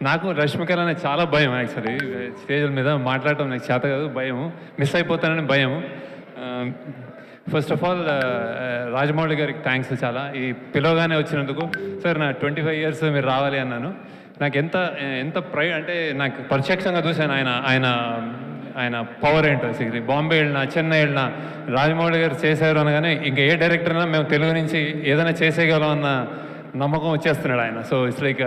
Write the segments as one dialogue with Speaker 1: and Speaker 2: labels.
Speaker 1: నాకు రష్మిక అనే చాలా భయం యాక్చువల్లీ. స్టేజ్ల మీద మాట్లాడటం నాకు చేత కాదు, భయం, మిస్ అయిపోతానని భయం. ఫస్ట్ ఆఫ్ ఆల్ రాజమౌళి గారికి థ్యాంక్స్ చాలా, ఈ పిలవగానే వచ్చినందుకు. సార్ నా 25 years మీరు రావాలి అన్నాను. నాకు ఎంత ఎంత అంటే నాకు ప్రత్యక్షంగా చూశాను ఆయన ఆయన పవర్ ఏంటో. బాంబే వెళ్ళినా, చెన్నై వెళ్ళినా రాజమౌళి గారు చేశారు అనగానే ఇంకా ఏ డైరెక్టర్ అయినా మేము తెలుగు నుంచి ఏదైనా చేసేయగలం అన్న నమ్మకం వచ్చేస్తున్నాడు ఆయన. సో ఇట్స్ లైక్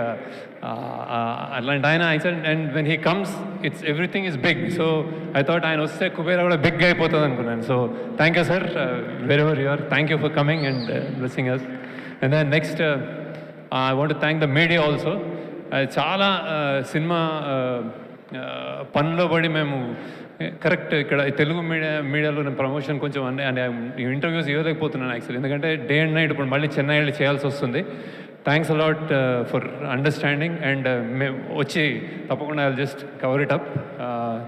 Speaker 1: అలాంటి ఆయన. And when he comes it's everything is big. So I thought ఆయన వస్తే కుబేరా కూడా బిగ్ అయిపోతుంది అనుకున్నాను. So thank you sir, very ever you're, thank you for coming and blessing us. And then next I want to thank the media also. చాలా cinema పనిలో పడి మేము correct ఇక్కడ తెలుగు మీడియాలో నేను ప్రమోషన్ కొంచెం ఇంటర్వ్యూస్ ఇవ్వలేకపోతున్నాను యాక్చువల్లీ, ఎందుకంటే డే అండ్ నైట్ ఇప్పుడు మళ్ళీ చెన్నై వెళ్ళి చేయాల్సి వస్తుంది. Thanks a lot for understanding and మేము వచ్చి తప్పకుండా I will just cover it up.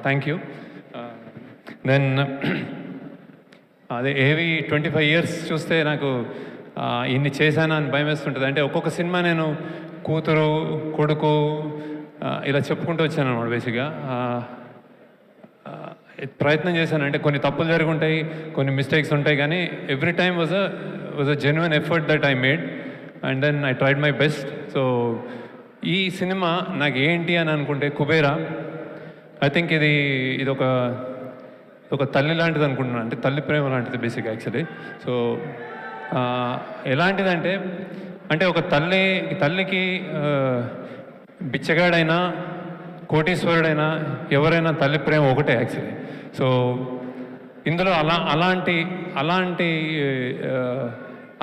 Speaker 1: Thank you. Then అదే ఏవి 25 years చూస్తే నాకు ఇన్ని చేశాను అని భయం వేస్తుంటుంది. అంటే ఒక్కొక్క సినిమా నేను కూతురు, కొడుకు ఇలా చెప్పుకుంటూ వచ్చాను అన్నమాట. బేసిక్గా ప్రయత్నం చేశాను. అంటే కొన్ని తప్పులు జరిగి ఉంటాయి, కొన్ని మిస్టేక్స్ ఉంటాయి, కానీ every time was a genuine effort that I made and then I tried my best. So ఈ సినిమా నాకు ఏంటి అని అనుకుంటే కుబేరా, ఐ థింక్ ఇది ఒక తల్లి లాంటిది అనుకుంటున్నాను. అంటే తల్లి ప్రేమ లాంటిది బేసిక్ యాక్చువల్లీ. సో ఎలాంటిదంటే అంటే ఒక తల్లికి బిచ్చగాడైనా కోటీశ్వరుడైనా ఎవరైనా తల్లి ప్రేమ ఒకటే యాక్చువల్లీ. సో ఇందులో అలాంటి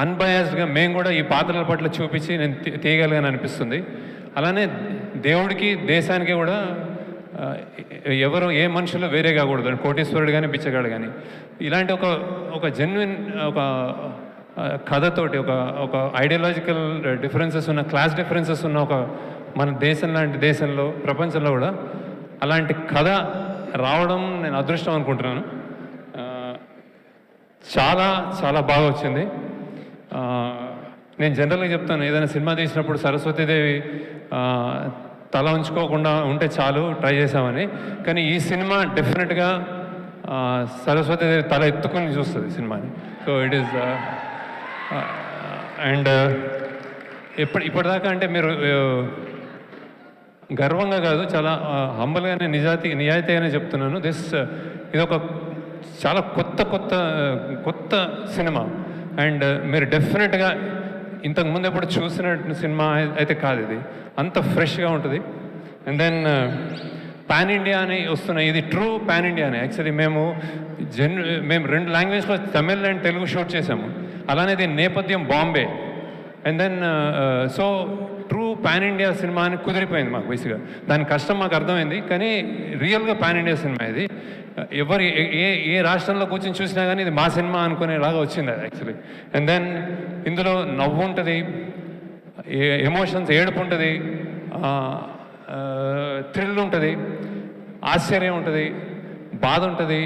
Speaker 1: అన్బయాస్డ్గా మేము కూడా ఈ పాత్రల పట్ల చూపించి నేను తీయగలిగాను అనిపిస్తుంది. అలానే దేవుడికి, దేశానికి కూడా ఎవరు ఏ మనుషులు వేరే కాకూడదు, కోటీశ్వరుడు కానీ బిచ్చగాడు కానీ. ఇలాంటి ఒక జెన్యున్ ఒక కథతోటి ఒక ఐడియాలజికల్ డిఫరెన్సెస్ ఉన్న, క్లాస్ డిఫరెన్సెస్ ఉన్న మన దేశం లాంటి దేశంలో, ప్రపంచంలో కూడా అలాంటి కథ రావడం నేను అదృష్టం అనుకుంటున్నాను. చాలా చాలా బాగా వచ్చింది. నేను జనరల్గా చెప్తాను, ఏదైనా సినిమా తీసినప్పుడు సరస్వతీదేవి తల ఉంచుకోకుండా ఉంటే చాలు, ట్రై చేసామని. కానీ ఈ సినిమా డెఫినెట్గా సరస్వతీదేవి తల ఎత్తుకుని చూస్తుంది సినిమాని. సో ఇట్ ఈస్ అండ్ ఇప్పటిదాకా అంటే మీరు గర్వంగా కాదు, చాలా హంబల్గానే నిజాయితీగానే చెప్తున్నాను. ఇదొక చాలా కొత్త సినిమా. అండ్ మీరు డెఫినెట్గా ఇంతకుముందు ఎప్పుడు చూసిన సినిమా అయితే కాదు, ఇది అంత ఫ్రెష్గా ఉంటుంది. అండ్ దెన్ పాన్ ఇండియా అని వస్తున్నాయి, ఇది ట్రూ పాన్ ఇండియా అని. యాక్చువల్లీ మేము 2 లాంగ్వేజ్లో తమిళ్ అండ్ తెలుగు షూట్ చేసాము. అలానే దీని నేపథ్యం Bombay. And then so true pan India cinema అని కుదిరిపోయింది మాకు. బేసిక్గా దాని కష్టం మాకు అర్థమైంది, కానీ రియల్గా పాన్ ఇండియా సినిమా ఇది. ఎవరు ఏ రాష్ట్రంలో కూర్చొని చూసినా కానీ ఇది మా సినిమా అనుకునేలాగా వచ్చింది అది యాక్చువల్లీ. అండ్ దెన్ ఇందులో నవ్వు ఉంటుంది, ఎమోషన్స్, ఏడుపు ఉంటుంది, థ్రిల్ ఉంటుంది, ఆశ్చర్యం ఉంటుంది, బాధ ఉంటుంది,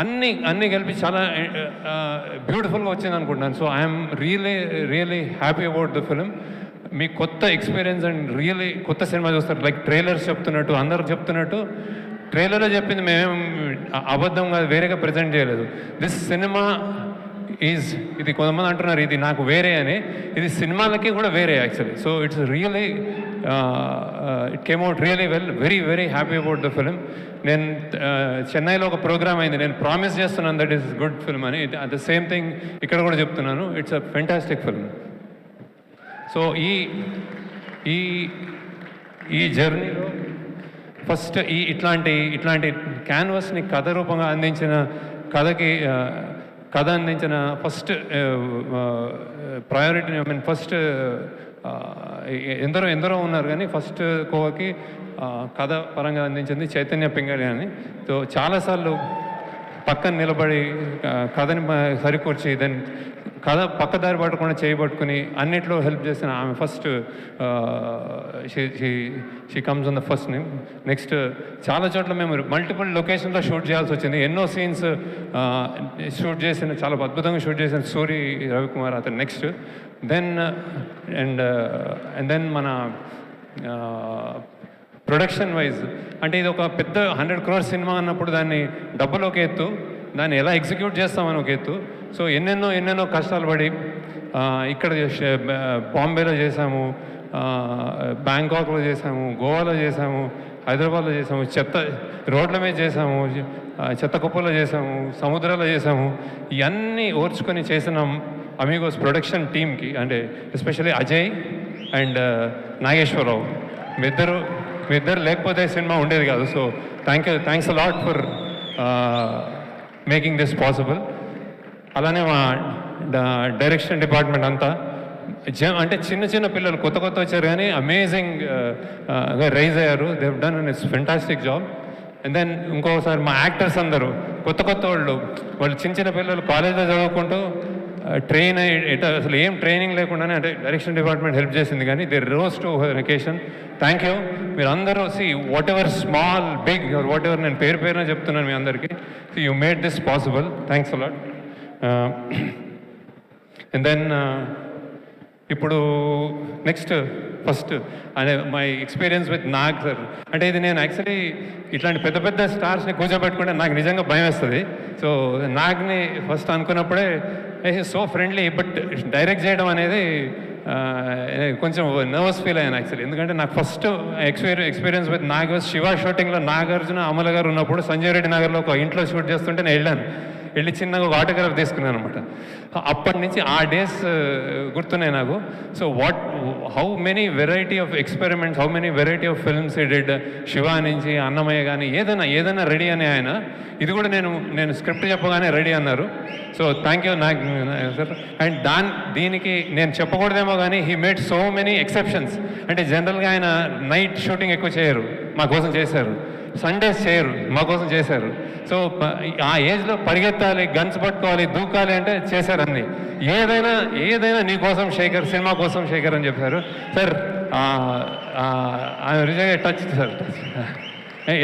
Speaker 1: అన్నీ కలిపి చాలా బ్యూటిఫుల్గా వచ్చింది అనుకుంటున్నాను. So I'm really happy about the film. మీ కొత్త ఎక్స్పీరియన్స్ అండ్ రియలీ కొత్త సినిమా చూస్తారు. లైక్ ట్రైలర్స్ చెప్తున్నట్టు, అందరు చెప్తున్నట్టు ట్రైలర్లో చెప్పింది మేమేం అబద్ధం కాదు, వేరేగా ప్రజెంట్ చేయలేదు. దిస్ సినిమా ఇది కొంతమంది అంటున్నారు ఇది నాకు వేరే అని, ఇది సినిమాలకి కూడా వేరే actually. So it's really it came out really well. Very happy about the film. నేను చెన్నైలో ఒక ప్రోగ్రామ్ అయింది, నేను ప్రామిస్ చేస్తున్నాను దట్ ఈస్ గుడ్ ఫిల్మ్ అని. ద సేమ్ థింగ్ ఇక్కడ కూడా చెప్తున్నాను, it's a fantastic film. So ఈ జర్నీలో ఫస్ట్ ఇట్లాంటి క్యాన్వాస్ని కథ రూపంగా అందించిన కథ అందించిన first priority, I mean first ఎందరో ఉన్నారు, కానీ ఫస్ట్ కోవకి కథ పరంగా అందించింది చైతన్య పింగళి అని. సో చాలాసార్లు పక్కన నిలబడి కథని సరికూర్చి దెన్ కథ పక్కదారి పట్టకుండా చేయబట్టుకుని అన్నిట్లో హెల్ప్ చేసిన ఆమె first she comes on the first name. Next చాలా చోట్ల మేము మల్టిపుల్ లొకేషన్లో షూట్ చేయాల్సి వచ్చింది. ఎన్నో సీన్స్ షూట్ చేసిన, చాలా అద్భుతంగా షూట్ చేసిన సూరి రవికుమార్ అతను నెక్స్ట్. దెన్ అండ్ దెన్ మన ప్రొడక్షన్ వైజ్ అంటే ఇది ఒక పెద్ద 100 crores సినిమా అన్నప్పుడు దాన్ని డబ్బులు ఒక ఎత్తు, దాన్ని ఎలా ఎగ్జిక్యూట్ చేస్తామని ఒక ఎత్తు. సో ఎన్నెన్నో కష్టాలు పడి ఇక్కడ బాంబేలో చేసాము, బ్యాంకాక్లో చేసాము, గోవాలో చేసాము, హైదరాబాద్లో చేసాము, రోడ్ల మీద చేసాము, చెత్త కుప్పలో చేసాము, సముద్రాల్లో చేసాము. ఇవన్నీ ఓర్చుకొని చేసిన అమీగోస్ ప్రొడక్షన్ టీమ్కి అంటే ఎస్పెషల్లీ అజయ్ అండ్ నాగేశ్వరరావు మీ ఇద్దరు లేకపోతే సినిమా ఉండేది కాదు. So thanks a lot for making this possible. అలానే మా డైరెక్షన్ డిపార్ట్మెంట్ అంతా అంటే చిన్న పిల్లలు కొత్త వచ్చారు కానీ అమేజింగ్ రైజ్ అయ్యారు. They've done and it's fantastic job. And then ఇంకోసారి మా యాక్టర్స్ అందరూ కొత్త వాళ్ళు చిన్న పిల్లలు కాలేజ్లో చదువుకుంటూ ట్రైన్ అయ్యి అసలు ఏం ట్రైనింగ్ లేకుండానే అంటే డైరెక్షన్ డిపార్ట్మెంట్ హెల్ప్ చేసింది. కానీ they rose to vacation. Thank you. మీరు అందరూ whatever small big whatever నేను పేరున చెప్తున్నాను మీ అందరికీ. You made this possible. Thanks a lot. And then ఇప్పుడు నెక్స్ట్ ఫస్ట్ అనే my experience with Nag sir. అంటే ఇది నేను యాక్చువల్లీ ఇట్లాంటి పెద్ద స్టార్స్ని కూర్చోబెట్టుకుంటే నాకు నిజంగా భయం వేస్తుంది. సో నాగ్ని ఫస్ట్ అనుకున్నప్పుడే సో ఫ్రెండ్లీ, బట్ డైరెక్ట్ చేయడం అనేది కొంచెం నర్వస్ ఫీల్ అయ్యాను యాక్చువల్లీ. ఎందుకంటే నాకు first experience with Nag Shiva షూటింగ్లో నాగార్జున అమల గారు ఉన్నప్పుడు సంజయ్ రెడ్డి నగర్లో ఒక ఇంట్లో షూట్ చేస్తుంటే నేను వెళ్ళి చిన్నగా ఒక ఆటోగ్రాఫ్ తీసుకున్నాను అనమాట. అప్పటి నుంచి ఆ డేస్ గుర్తున్నాయి నాకు. So how many variety of experiments, how many variety of films did. Shiva నుంచి అన్నమయ్య కానీ ఏదైనా రెడీ అని ఆయన. ఇది కూడా నేను స్క్రిప్ట్ చెప్పగానే రెడీ అన్నారు. So thank you Nag sir. And దీనికి నేను చెప్పకూడదేమో కానీ he made so many exceptions. అంటే జనరల్గా ఆయన నైట్ షూటింగ్ ఎక్కువ చేయరు, మా కోసం చేశారు. సండేస్ చేయరు, మా కోసం చేశారు. సో ఆ ఏజ్లో పరిగెత్తాలి, గన్స్ పట్టుకోవాలి, దూకాలి అంటే చేశారు అన్నీ. ఏదైనా నీ కోసం శేఖర్, సినిమా కోసం శేఖర్ అని చెప్పారు సార్. రిజల్గా touch sir.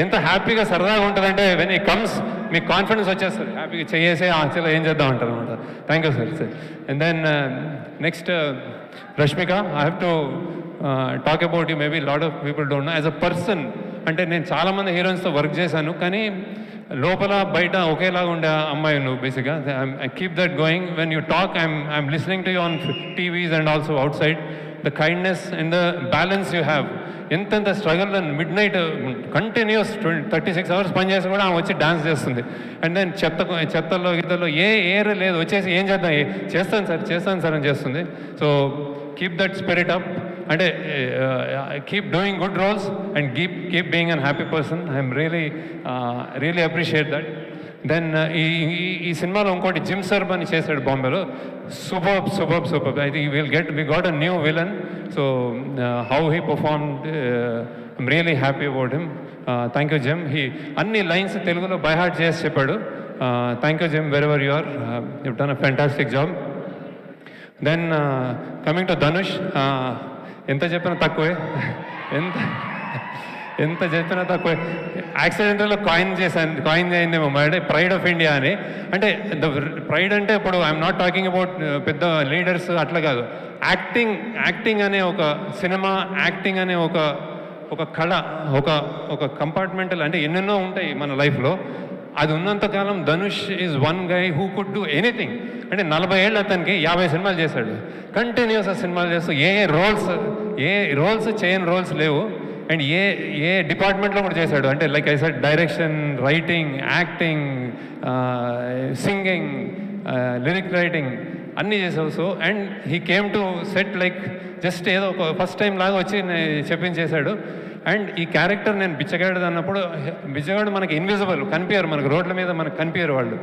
Speaker 1: ఎంత హ్యాపీగా సరదాగా ఉంటుందంటే వెన్ ఈ కమ్స్ మీకు కాన్ఫిడెన్స్ వచ్చేస్తుంది. హ్యాపీగా చేసే చలో ఏం చేద్దాం అంటారు అనమాట. Thank you sir. And then next Rashmika. I have to talk about you. Maybe lot of people don't know. As a person అంటే నేను చాలామంది హీరోయిన్స్తో వర్క్ చేశాను, కానీ లోపల బయట ఒకేలాగా ఉండే అమ్మాయి నువ్వు బేసిక్గా. I keep that going. When you talk I'm listening to you on TVs and also అవుట్ సైడ్. The kindness and the balance you have. ఎంత struggle mid continuous 36 hours పనిచేసి కూడా ఆమె వచ్చి డాన్స్ చేస్తుంది. అండ్ దెన్ చెత్తల్లో గీతల్లో ఏర్ లేదు, వచ్చేసి ఏం చేద్దాం, చేస్తాను సార్ అని చేస్తుంది. So keep that spirit up. అంటే keep doing good roles and keep being an happy person. I'm really appreciate that. Then ఈ సినిమాలో ఇంకోటి జిమ్ సర్బ్ అని చేశాడు బాంబేలో. Super. I think we got a new villain. So how he performed, I'm really happy about him. Thank you Jim. అన్ని lines తెలుగులో by heart చేసి చెప్పాడు. Thank you Jim, wher you are, you done a fantastic job. Then coming to Dhanush. ఎంత చెప్పినా తక్కువే, ఎంత చెప్పినా తక్కువే. యాక్సిడెంటల్లో కాయిన్ అయిందేమో అంటే ప్రైడ్ ఆఫ్ ఇండియా అని. అంటే ప్రైడ్ అంటే ఇప్పుడు ఐఎమ్ నాట్ టాకింగ్ అబౌట్ పెద్ద లీడర్స్ అట్లా కాదు. యాక్టింగ్ అనే ఒక సినిమా, యాక్టింగ్ అనే ఒక కళ, ఒక కంపార్ట్మెంటల్ అంటే ఎన్నెన్నో ఉంటాయి మన లైఫ్లో. అది ఉన్నంతకాలం Dhanush is one guy who could do anything. అంటే 40 ఏళ్ళు అతనికి 50 సినిమాలు చేశాడు కంటిన్యూస్. సినిమాలు చేస్తూ ఏ రోల్స్ చేయని రోల్స్ లేవు. అండ్ ఏ డిపార్ట్మెంట్లో కూడా చేశాడు. అంటే like I said, direction, writing, acting, singing, lyric writing అన్నీ చేసావు. So and he came to set like just ఏదో ఒక ఫస్ట్ టైం లాగా వచ్చి చెప్పించేశాడు. అండ్ ఈ క్యారెక్టర్ నేను బిచ్చగాడు అన్నప్పుడు, బిచ్చగాడు మనకి ఇన్విజిబుల్, కనిపించారు మనకు, రోడ్ల మీద మనకు కనిపించారు వాళ్ళు.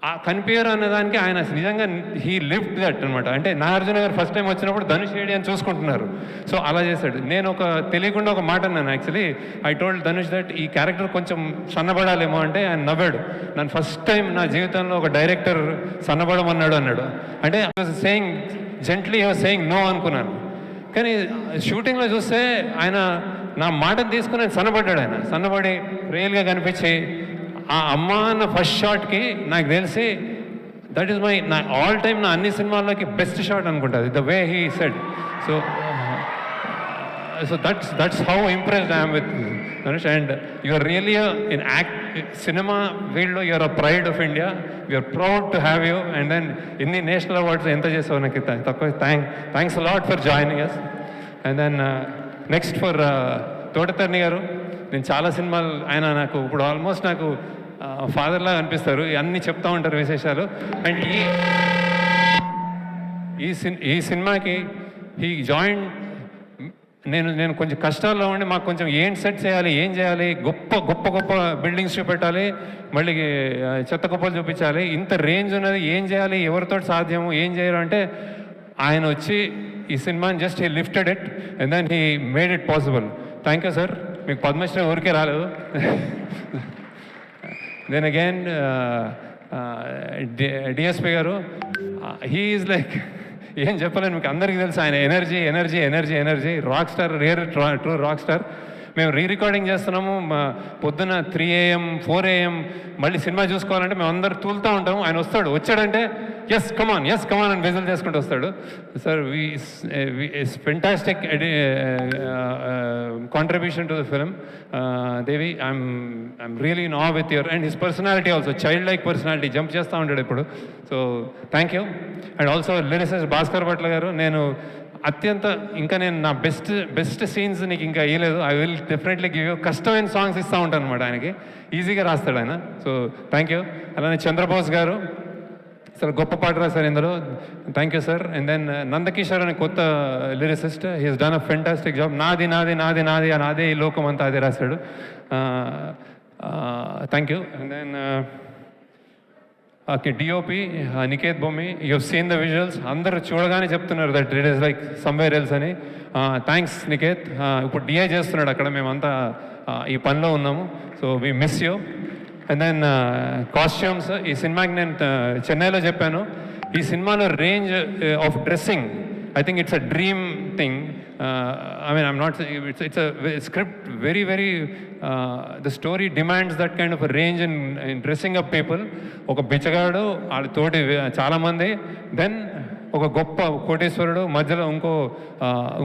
Speaker 1: ఆ కనిపించారు అనేదానికి ఆయన నిజంగా హీ లివ్డ్ దట్ అనమాట. అంటే నాగార్జున గారు ఫస్ట్ టైం వచ్చినప్పుడు ధనుష్ ఏడి అని చూసుకుంటున్నారు. సో అలా చేశాడు. నేను తెలియకుండా ఒక మాట అన్నాను actually. I told Dhanush that ఈ క్యారెక్టర్ కొంచెం సన్నబడాలేమో అంటే ఆయన నవ్వాడు. నన్ను ఫస్ట్ టైం నా జీవితంలో ఒక డైరెక్టర్ సన్నబడమన్నాడు అన్నాడు. అంటే I was saying gently, I was saying no అనుకున్నాను. కానీ షూటింగ్లో చూస్తే ఆయన నా మాటను తీసుకుని ఆయన సన్నబడ్డాడు. ఆయన సన్నబడి రియల్గా కనిపించి ఆ అమ్మ అన్న ఫస్ట్ షాట్కి నాకు తెలిసి దట్ ఈస్ నా ఆల్ టైమ్ నా అన్ని సినిమాల్లోకి బెస్ట్ షాట్ అనుకుంటుంది, the way he said. so that's how impressed I am with Dhanush, and you are really in cinema field, you are a pride of India. We are proud to have you, and then inni national awards enta chesavu naku takku. Thanks a lot for joining us. And then next for Thota Tharani గారు, నేను చాలా సినిమాలు ఆయన నాకు ఇప్పుడు almost నాకు father లాగా అనిపిస్తారు, అన్నీ చెప్తా ఉంటారు విశేషాలు. అండ్ ఈ సినిమాకి ఈ జాయింట్ నేను కొంచెం కష్టాల్లో ఉండి మాకు కొంచెం ఏం సెట్ చేయాలి, ఏం చేయాలి, గొప్ప గొప్ప గొప్ప బిల్డింగ్స్ చూపెట్టాలి, మళ్ళీ చెత్త కుప్పలు చూపించాలి, ఇంత రేంజ్ ఉన్నది, ఏం చేయాలి, ఎవరితో సాధ్యము, ఏం చేయరు అంటే ఆయన వచ్చి ఈ సినిమాని just he lifted it and then he made it possible. Thank you sir. మీకు పద్మశ్రీ ఊరికే రాలేదు. దెన్ అగైన్ డిఎస్పి గారు, హీ ఈజ్ లైక్ ఏం చెప్పలేను మీకు, అందరికీ తెలుసు ఆయన energy energy energy energy, rock star, true rock star. మేము రికార్డింగ్ చేస్తున్నాము, పొద్దున 3 AM 4 AM మళ్ళీ సినిమా చూసుకోవాలంటే మేము అందరు తూలుతూ ఉంటాము. ఆయన వచ్చాడంటే ఎస్ కమాన్ అని విజిల్ చేసుకుంటూ వస్తాడు. Sir fantastic contribution to the film. Devi, I'm really in awe with your and his personality also, child like personality, jump చేస్తూ ఉంటాడు ఇప్పుడు. So thank you. And also lyricist Bhaskar Bhatla garu, నేను ఇంకా నేను నా బెస్ట్ సీన్స్ నీకు ఇంకా ఇవ్వలేదు. I will definitely give you. కష్టమైన సాంగ్స్ ఇస్తూ ఉంటాను అనమాట ఆయనకి, ఈజీగా రాస్తాడు ఆయన. So thank you. అలానే చంద్రబోస్ గారు, సార్ గొప్ప పాట రాశారు ఇందులో, thank you sir. And then Nandakishore అనే కొత్త lyricist, he's done a fantastic job. నాది నాది నాది నాది నాదే ఈ లోకం అంతా అదే రాశాడు. Thank you. And then DOP Niketh Bommi, you have seen the visuals, అందరూ చూడగానే చెప్తున్నారు that it is like somewhere else అని. థ్యాంక్స్ నికేత్. ఇప్పుడు డిఐ చేస్తున్నాడు అక్కడ, మేమంతా ఈ పనిలో ఉన్నాము. So we miss you. And then costumes, ఈ సినిమాకి నేను చెన్నైలో చెప్పాను, ఈ సినిమాలో range of dressing I think it's a dream thing. I mean, I'm not saying it's a script very the story demands that kind of a range in dressing up people. ఒక బిచ్చగాడు వాళ్ళతోటి చాలామంది, దెన్ ఒక గొప్ప కోటేశ్వరుడు, మధ్యలో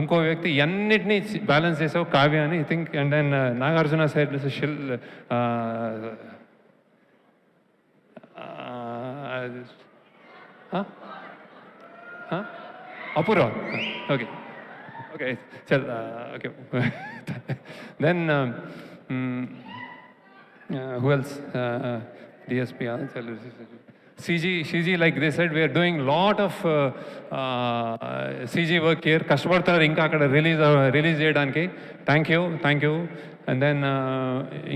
Speaker 1: ఇంకో వ్యక్తి, అన్నిటినీ balance చేసావు కావ్య అని I think. And then Nagarjuna side షిల్ Apurva. Okay. Chal. Okay. Then who else? DSP. CG. Like they said, we are doing lot of CG work here. కష్టపడుతున్నారు ఇంకా అక్కడ రిలీజ్ చేయడానికి. Thank you. అండ్ దెన్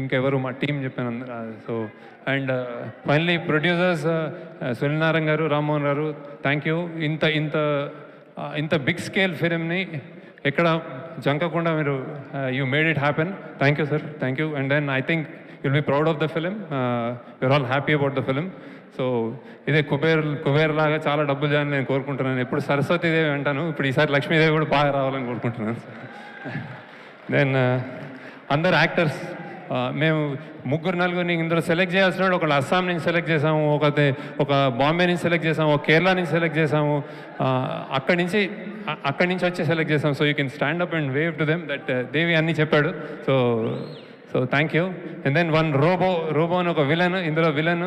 Speaker 1: ఇంకెవరు మా team చెప్పాను అందరూ. So and finally producers Sunil Narayana గారు, రామ్మోహన్ గారు, థ్యాంక్ యూ. ఇంత బిగ్ స్కేల్ ఫిలింని ఎక్కడ జంకకుండా మీరు you made it happen. Thank you sir, thank you. And then I think you'll be proud of the film. You're all happy about the film. So ఇదే కుబేర్ లాగా చాలా డబ్బులు చేయాలని నేను కోరుకుంటున్నాను. ఎప్పుడు సరస్వతీదేవి అంటాను, ఇప్పుడు ఈసారి లక్ష్మీదేవి కూడా బాగా రావాలని కోరుకుంటున్నాను. దెన్ అందరు యాక్టర్స్, మేము 3-4 ఇందులో సెలెక్ట్ చేయాల్సిన వాళ్ళు, ఒకళ్ళు అస్సాం నుంచి సెలెక్ట్ చేసాము, ఒక బాంబే నుంచి సెలెక్ట్ చేసాము, ఒక కేరళ నుంచి సెలెక్ట్ చేసాము, అక్కడి నుంచి వచ్చి సెలెక్ట్ చేసాము. So you can stand up and wave to them that Devi అన్నీ చెప్పాడు. So thank you. And then one robo అని ఒక విలన్, ఇందులో విలన్,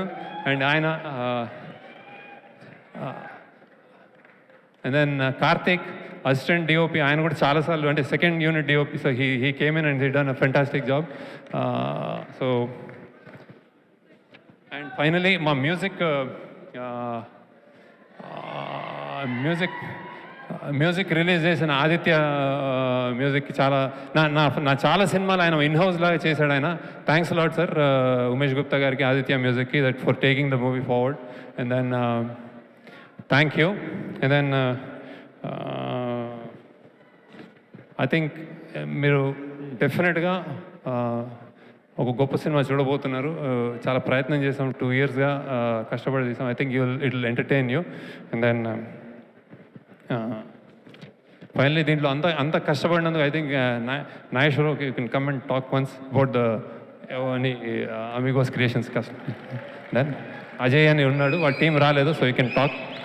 Speaker 1: అండ్ ఆయన. And then Karthik, assistant DOP, ఆయన కూడా చాలాసార్లు, అంటే second unit DOP. So he came in and he done a fantastic job. So and finally మా మ్యూజిక్ రిలీజ్ చేసిన ఆదిత్య మ్యూజిక్, చాలా నా చాలా సినిమాలు ఆయన ఇన్హౌస్ లాగా చేశాడు ఆయన. Thanks lot sir Umesh Gupta గారికి, ఆదిత్య మ్యూజిక్కి, that for taking the movie forward. And then thank you. And then I think మీరు డెఫినెట్గా ఒక గొప్ప సినిమా చూడబోతున్నారు. చాలా ప్రయత్నం చేసాం, 2 yearsగా కష్టపడి చేసాం. I think it will entertain you. And then finally దీంట్లో అంత కష్టపడినందుకు I think Nageswararao you can come and talk once about the Amigos Creations కష్టం. దెన్ అజయ్ అని ఉన్నాడు, వాళ్ళ టీం రాలేదు, సో యూ కెన్ టాక్.